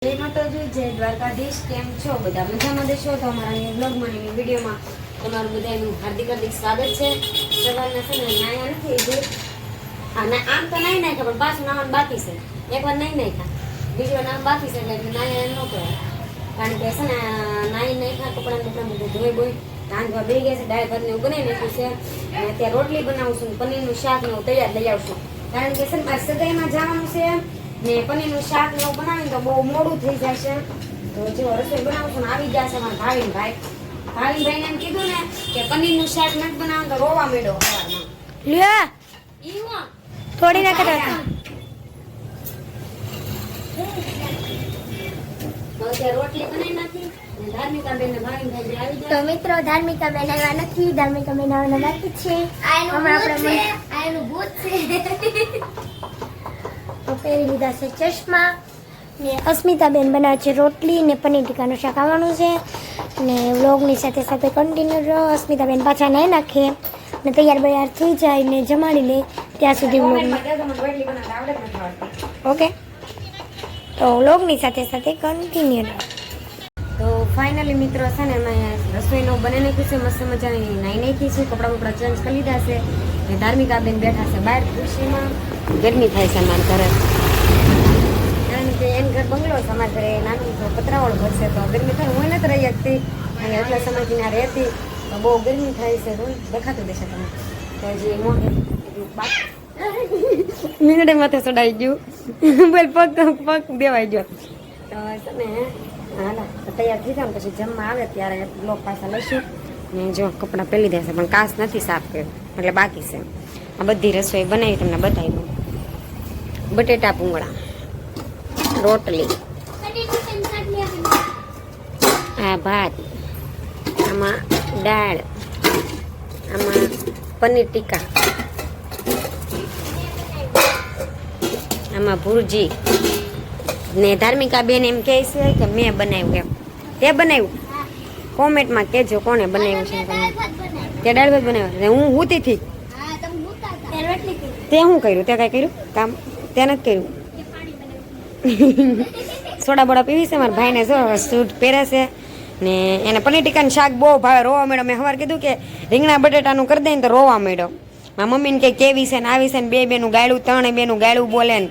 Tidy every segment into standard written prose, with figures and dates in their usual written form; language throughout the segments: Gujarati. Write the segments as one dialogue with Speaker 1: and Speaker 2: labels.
Speaker 1: એમાં તો જો જય દ્વારકાધીશ કેમ છો બધા મજામાં દેશો તો અમારા બ્લોગમાં અને વિડીયોમાં તમારું બધાનું હાર્દિક હાર્દિક સ્વાગત છે. સવારના છે ને નાયા નથી જે આમ તો નાઈ નાખ્યા પણ પાછું નાવાનું બાકી છે. એકવાર નાઈ નાખ્યા બીજી વાર નામ બાકી છે એટલે નાયા ન કહેવાય કારણ કે છે ને નાઈ નાખ્યા કપડાં બધું ધોઈ બોઈ રાંધવા બેસી ગયા છે. દાળ ભાત ને એવું બનાવી નાખ્યું છે અને અત્યારે રોટલી બનાવું છું પનીરનું શાક ને તૈયાર લઈ આવશું કારણ કે છે ને મારે સગાઈમાં જવાનું છે ને પનીરનું શાક ને એવું બનાવીને તો બહુ મોડું થઈ જશે. તો જો રસોઈ બનાવું છું ને આવી જશે મારા ભાવીનભાઈને એમ કીધું ને કે પનીરનું શાક નથી બનાવવાનું તો રોવા માંડ્યો સવારમાં
Speaker 2: લ્યો થોડી ના કરો
Speaker 1: રોટલી બનાવી નાખી ધાર્મિકા બેન ને ભાવીનભાઈ આવી
Speaker 2: તો મિત્રો ધાર્મિકા બેન આવ્યા નથી. ધાર્મિકા બેન આવવાના બાકી છે.
Speaker 1: આયનું ભૂત છે
Speaker 2: તો પહેરી લીધા છે ચશ્મા ને અસ્મિતા બેન બનાવે છે રોટલી ને પનીર ટીકાનું શાક આવવાનું છે ને વ્લોગની સાથે સાથે કન્ટિન્યુ રહો. અસ્મિતા બેન પાછા નાઈ નાખે ને તૈયાર થઈ જાય ને જમાડી લે ત્યાં સુધી વ્લોગમાં ઓકે તો વ્લોગની સાથે સાથે કન્ટિન્યુ રહો.
Speaker 1: તો ફાઇનલી મિત્રો છે ને મેં રસોઈનું બનાવી નાખ્યું છે મસ્ત મજાની નાઈ નાખી છે કપડાં બપડા ચેન્જ કરી લીધા છે ને ધાર્મિકા બેન બેઠા છે બહાર ખુશીમાં. ગરમી થાય છે અમારા ઘરે કારણ કે એન ઘર બંગલો છે અમારા ઘરે નાનું પતરાવાળું ઘર છે તો ગરમી થાય હું નથી રહી શકતી અને એટલા સમયથી ત્યાં રહેતી તો બહુ ગરમી થાય છે. દેખાતું દેશે તમે તો જે મોઢે મીંગડે માથે ચડાઈ ગયું બોલ પગ દેવાઈ ગયો તો છે ને હાલા તૈયાર થઈ જાય પછી જમવા આવે ત્યારે બ્લોક પાછા લઈશું ને જો કપડાં પહેરી દેશે પણ કાચ નથી સાફ કર્યું એટલે બાકી છે. આ બધી રસોઈ બનાવી તમને બતાવી દઉં. બટેટા પૂંગળા રોટલી આ ભાત આમાં દાળ આમાં પનીર ટીકા આમાં ભુરજી ને ધાર્મિકા બેન એમ કહે છે કે મેં બનાવ્યું એમ તે બનાવ્યું કોમેન્ટમાં કહેજો કોણે બનાવ્યું છે તે દાળ ભાત બનાવ્યું હું હુતી થી તે શું કર્યું તે કાંઈ કર્યું કામ તે નથી કર્યું. સોડા બોડા પીવી છે મારા ભાઈને જો સૂટ પહેરે છે ને એને પનીર ટીકાનું શાક બહુ ભાવે રોવા માંડ્યો. મેં સવાર કીધું કે રીંગણા બટેટાનું કરી દે ને તો રોવા માંડ્યો. મારા મમ્મીને કંઈ કેવી છે ને આવી છે ને બે બેનું ગાયડું ત્રણે બેનું ગાયડું બોલે ને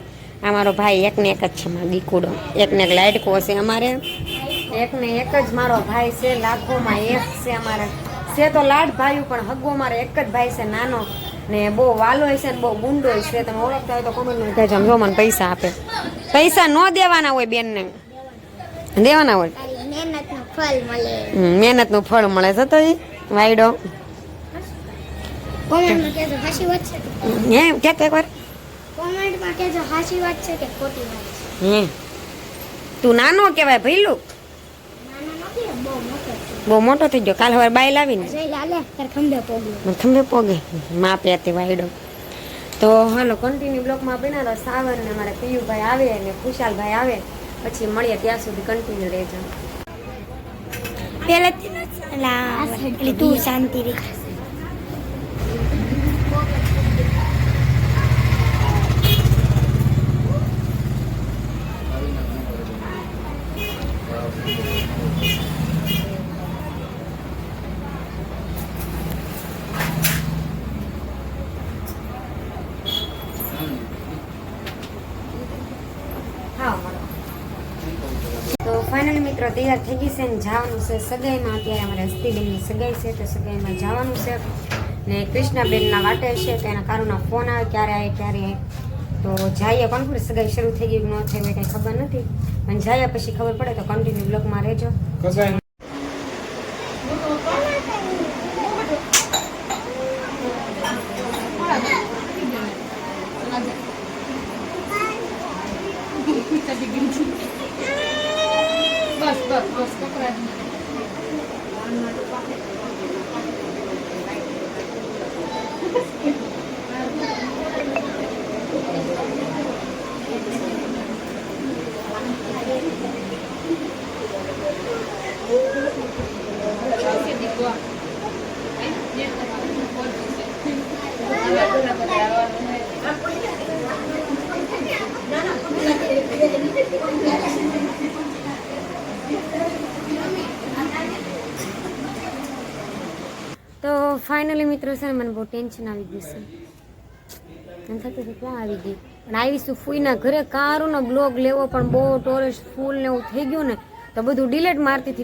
Speaker 1: અમારો ભાઈ એકને એક જ છે મારો દીકુડો એકને એક લાઇટકો છે અમારે એકને એક જ મારો ભાઈ છે લાખોમાં એક છે અમારે છે તો લાડ ભાઈ પણ હગવો મારે એક જ ભાઈ છે નાનો ને બહુ વાલો છે ને બહુ ગુંડો છે. તમે ઓળખતા હોય તો કોમેન્ટમાં કહેજો જો મને પૈસા આપે. પૈસા ન દેવાના હોય બેનને દેવાના હોય મહેનતનું ફળ મળે છે તો એ વાયડો હે કે એકવાર
Speaker 2: કોમેન્ટમાં કહેજો સાચી વાત છે કે ખોટી વાત છે.
Speaker 1: તું નાનો કહેવાય ભઈલું બહુ મોટો થઈ ગયો. કાલ સવારે બાઈ લાવીને ખંભે પોગે માપે તે વાયડો. તો હાલો કન્ટિન્યુ બ્લોકમાં બનાવો. સાવન ને મારા પિયુભાઈ આવે અને ખુશાલભાઈ આવે પછી મળીએ ત્યાં સુધી કન્ટિન્યુ રહેજો.
Speaker 2: પહેલાથી તું શાંતિ રહી.
Speaker 1: તો ફાઇનલી મિત્રો તૈયાર થઈ ગઈ છે ને જવાનું છે સગાઈમાં. અત્યારે અમારે હસ્તીબેનની સગાઈ છે તો સગાઈમાં જવાનું છે ને કૃષ્ણાબેનના વાટે છે તો એના કારુના ફોન આવે ક્યારે આવે ક્યારે આવે તો જઈએ કોન્ફરન્સ સગાઈ શરૂ થઈ ગઈ ન થઈ હોય કંઈ ખબર નથી પણ જઈએ પછી ખબર પડે તો કન્ટિન્યુ બ્લોગમાં રહેજો. બસ પકડા ફાઇનલી મિત્રો છે ને મને બહુ ટેન્શન આવી ગયું છે એમ થતું હતું ક્યાં આવી ગઈ પણ આવીશું ફૂઈના ઘરે કારુંનો બ્લોગ લેવો પણ બહુ ટોરેસ ફૂલ ને એવું થઈ ગયું ને તો બધું ડિલેટ મારતી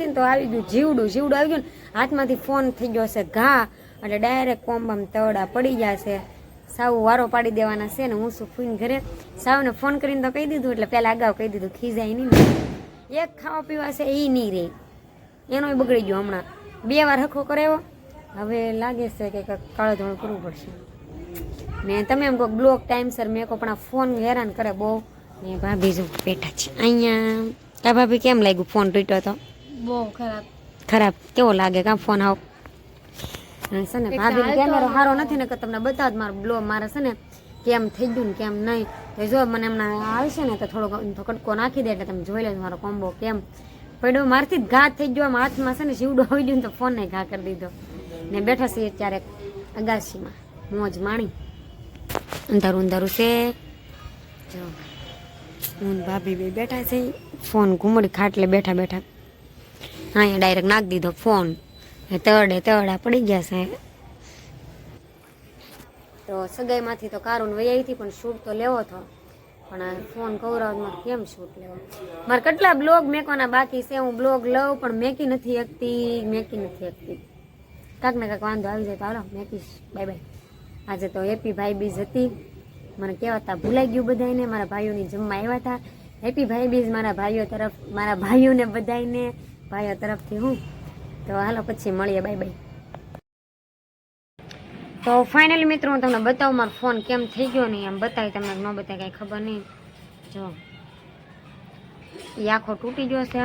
Speaker 1: ને તો આવી ગયું જીવડું આવી ગયું ને હાથમાંથી ફોન થઈ ગયો છે ઘા એટલે ડાયરેક્ટ કોમ્બામ તવડા પડી ગયા છે સાવ વારો પાડી દેવાના છે ને હું શું ફૂઈને ઘરે સાવને ફોન કરીને તો કહી દીધું એટલે પહેલાં અગાઉ કહી દીધું ખીજાય નહીં ને એક ખાવા પીવા છે એ નહીં રહે એનોય બગડી ગયો હમણાં 2 વાર હખો કરાવ્યો હવે લાગે છે કે કાળો ધોળ કરવું પડશે ને તમે એમ કહો બ્લોક ટાઈમસર મેં કહો પણ આ ફોન હેરાન કરે બહુ ને ભાભી જો બેઠા છે અહીંયા કા ભાભી કેમ લાગ્યું ફોન તૂટ્યો તો
Speaker 2: બહુ
Speaker 1: ખરાબ કેવો લાગે કા ફોન આવ છે ને ભાભી કેમેરો સારો નથી ને કે તમને બતાવ મારો બ્લો મારે છે ને કેમ થઈ ગયું ને કેમ નહીં તો જો મને એમના આવશે ને તો થોડોક કટકો નાખી દે એટલે તમે જોઈ લેજો મારો કોમ્બો કેમ પડ્યો મારથી જ ઘા થઈ ગયો આમ હાથમાં છે ને જીવડો આવી ગયો ને તો ફોન ને ઘા કરી દીધો ને બેઠા છીએ ત્યારે અગાસીમાં મોજ માણી અંધારું છે જો હું ભાભી બે બેઠા છે ફોન ઘૂમડી ખાટલે બેઠા અહીંયા ડાયરેક્ટ નાખી દીધો ફોન તરડા પડી ગયા છે તો સગાઈમાંથી તો કારું વહી આવી હતી પણ શૂટ તો લેવો હતો પણ આ ફોન કવરાવમાં કેમ શૂટ લેવો મારે કેટલા બ્લોગ મેકવાના બાકી છે હું બ્લોગ લઉં પણ મેકી નથી શકતી કાંક ને કાંક વાંધો આવી જાય તો હાલો મેકીશ બાય બાય આજે તો હેપી ભાઈ બીજ હતી મને કહેવાતા ભૂલાઈ ગયું બધાને મારા ભાઈઓની જમવા આવ્યા હતા હેપી ભાઈ બીજ મારા ભાઈઓને બધાને ભાઈઓ તરફથી હું તો હાલો પછી મળીએ બાય બાય તો ફાઇનલી મિત્રો હું તમને બતાવું મારો ફોન કેમ થઈ ગયો નહીં એમ બતાવી તમને ન બતાવી કાંઈ ખબર નહીં જો એ આખો તૂટી ગયો છે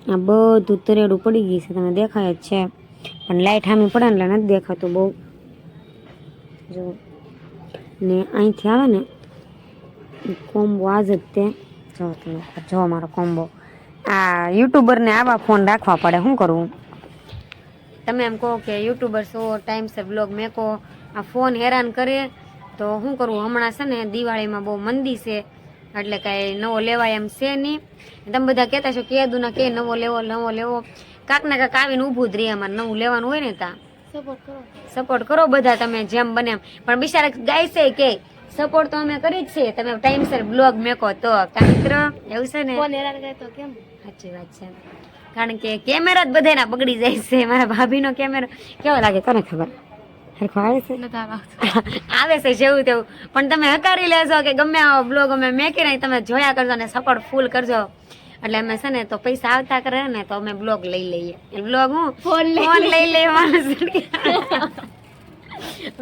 Speaker 1: આ બધું તરેડું પડી ગઈ છે તમને દેખાય જ છે પણ લાઇટ સામે પડે ને એટલે નથી દેખાતું બહુ જો ને અહીંથી આવે ને કોમ્બો આજ જ તે જો મારો કોમ્બો આ યુટ્યુબરને આવા ફોન રાખવા પડે શું કરવું તમે એમ કહો કે યુટ્યુબર છો ટાઈમસર બ્લોગ મેકો આ ફોન હેરાન કરે તો શું કરવું હમણાં છે ને દિવાળીમાં બહુ મંદી છે એટલે કાંઈ નવો લેવાય એમ છે નહીં તમે બધા કહેતા છો કીધું ના કે નવો લેવો કાંક ને કાંક આવીને ઊભું જ રહે અમારે નવું લેવાનું હોય ને ત્યાં સપોર્ટ કરો બધા તમે જેમ બને એમ પણ બિચારા ગાય છે કે સપોર્ટ તો અમે કરી જ છે તમે ટાઈમસર બ્લોગ મેકો તો કાં મિત્ર એવું છે ને
Speaker 2: ફોન હેરાન કરે તો કેમ
Speaker 1: સાચી વાત છે કારણ કે કેમેરા જ બધાના બગડી જાય છે મારા ભાભીનો કેમેરો કેવો લાગે કોને ખબર હરખો આવે છે આવે છે જેવું તેવું પણ તમે હકારી લેજો કે ગમે આવો બ્લોગ અમે મેકી નહીં તમે જોયા કરજો ને સપોર્ટ ફૂલ કરજો એટલે અમે છે ને તો પૈસા આવતા કરે ને તો અમે બ્લોગ લઈ લઈએ બ્લોગ હું ફોન લઈ લઈએ માણસ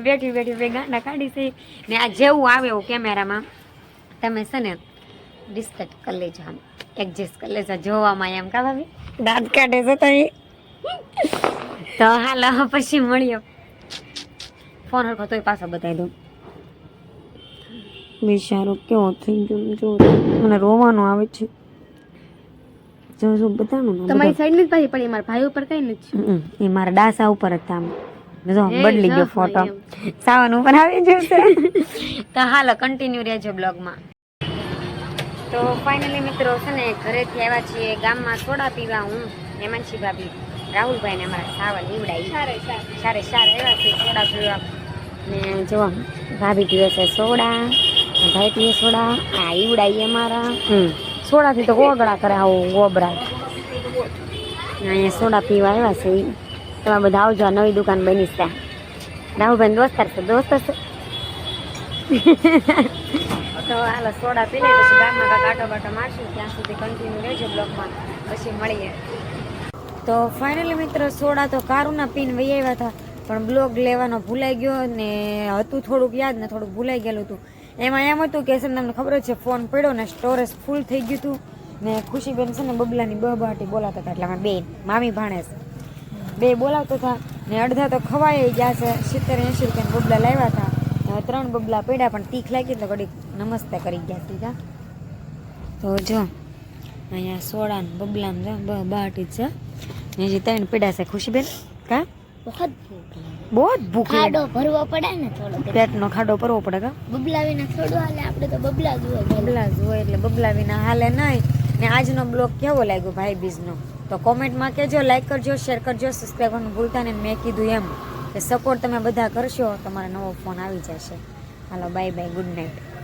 Speaker 1: બેઠી બે ગાંડા કાઢી છે ને આ જેવું આવે એવું કેમેરામાં તમે છે ને ડિસ્કટ કરી લેજો આમ એડજસ્ટ કરી લેજો જોવામાં એમ કા ભાભી દાંત કાઢે છે તો હાલો પછી મળ્યો ફોન હરખો તોય પાછો બતાવી દઉં બિચારો કેવો થઈ ગયો જો મને રોવાનું આવે છે જો બતાવું
Speaker 2: તમારી સાઈડ ની પાછી પડી મારા ભાઈ ઉપર કઈ નથી
Speaker 1: એ મારા ડાસા ઉપર હતા આમ જો બદલી ગયો ફોટો સાવન ઉપર આવી જશે તો હાલો કન્ટિન્યુ રહેજો બ્લોગમાં તો ફાઇનલી મિત્રો છે ને ઘરેથી આવ્યા છીએ ગામમાં સોડા પીવા હું હેમાંશી ભાભી રાહુલભાઈ ને અમારા સાવન ઈવડાઈ સારે આવ્યા છે સોડા પીવા ને જો ભાભી પીવે છે સોડા ભાઈ પીવે સોડા આ ઈવડાઈ અમારા સોડાથી તો ગોગડા કરે આવું ગોબરા અહીંયા સોડા પીવા આવ્યા છે તમે બધા આવજો નવી દુકાન બની છે રાહુલભાઈ દોસ્તાર છે તો હાલો સોડા પી લઈએ પછી ગામમાં કાંક આટો બાટો મારશું ત્યાં સુધી કન્ટિન્યુ રહેજો બ્લોગમાં પછી મળીએ તો ફાઇનલી મિત્રો સોડા તો કારુના પીને વહી આવ્યા હતા પણ બ્લોગ લેવાનો ભૂલાઈ ગયો ને હતું થોડુંક યાદ ને થોડુંક ભૂલાઈ ગયેલું હતું એમાં એમ હતું કે તમને ખબર છે ફોન પડ્યો ને સ્ટોરેજ ફૂલ થઈ ગયું હતું ને ખુશીબેન છે ને બબલાની બહાટી બોલાવતા હતા એટલે અમારા બેન મામી ભાણેશ બે બોલાવતા હતા ને અડધા તો ખવાઈ ગયા છે 70-80 રૂપિયાના બબલા લાવ્યા હતા 3 બબલા પડ્યા પણ તીખ લાગી તો ઘડીક નમસ્તે કરી ગયા સીધા તો જો અહીંયા સોડા ને બબલા ને બહાટી છે ને હજી 3 પડ્યા છે ખુશીબેન કા બહુ ભૂખ
Speaker 2: ખાડો ભરવો પડે ને થોડો
Speaker 1: પેટનો ખાડો ભરવો પડે કા
Speaker 2: બબલા વિના થોડું હાલે આપણે તો બબલા જ હોય
Speaker 1: એટલે બબલા વિના હાલે નહીં ને આજનો બ્લોગ કેવો લાગ્યો ભાઈ બીજનો તો કોમેન્ટમાં કહેજો, લાઈક કરજો, શેર કરજો, સબસ્ક્રાઈબ કરવાનું ભૂલતા નહીં. મેં કીધું એમ કે સપોર્ટ તમે બધા કરશો, તમારો નવો ફોન આવી જશે. હાલો બાય બાય, ગુડ નાઇટ.